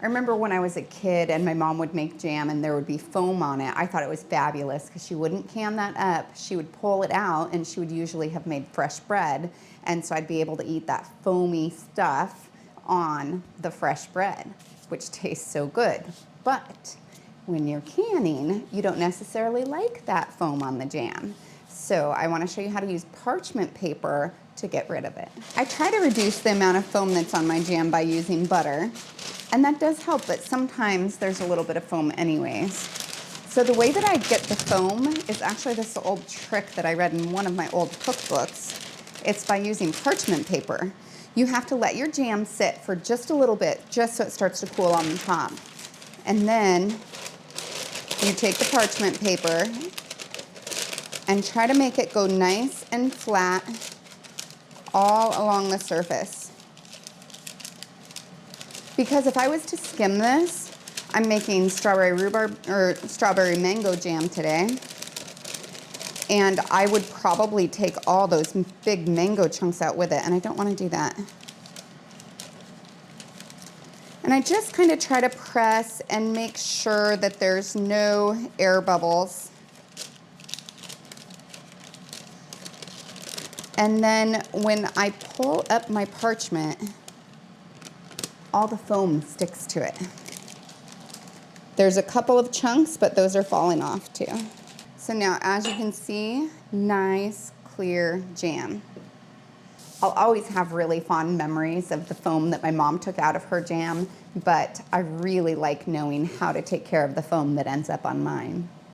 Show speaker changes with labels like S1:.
S1: I remember when I was a kid and my mom would make jam and there would be foam on it. I thought it was fabulous because she wouldn't can that up. She would pull it out and she would usually have made fresh bread. And so I'd be able to eat that foamy stuff on the fresh bread, which tastes so good. But when you're canning, you don't necessarily like that foam on the jam. So I want to show you how to use parchment paper to get rid of it. I try to reduce the amount of foam that's on my jam by using butter, and that does help, but sometimes there's a little bit of foam anyways. So the way that I get the foam is actually this old trick that I read in one of my old cookbooks. It's by using parchment paper. You have to let your jam sit for just a little bit, just so it starts to cool on the top. And then you take the parchment paper and try to make it go nice and flat all along the surface. Because if I was to skim this, I'm making strawberry rhubarb or strawberry mango jam today, and I would probably take all those big mango chunks out with it, and I don't want to do that. And I just kind of try to press and make sure that there's no air bubbles. And then when I pull up my parchment, all the foam sticks to it. There's a couple of chunks, but those are falling off too. So now, as you can see, nice, clear jam. I'll always have really fond memories of the foam that my mom took out of her jam, but I really like knowing how to take care of the foam that ends up on mine.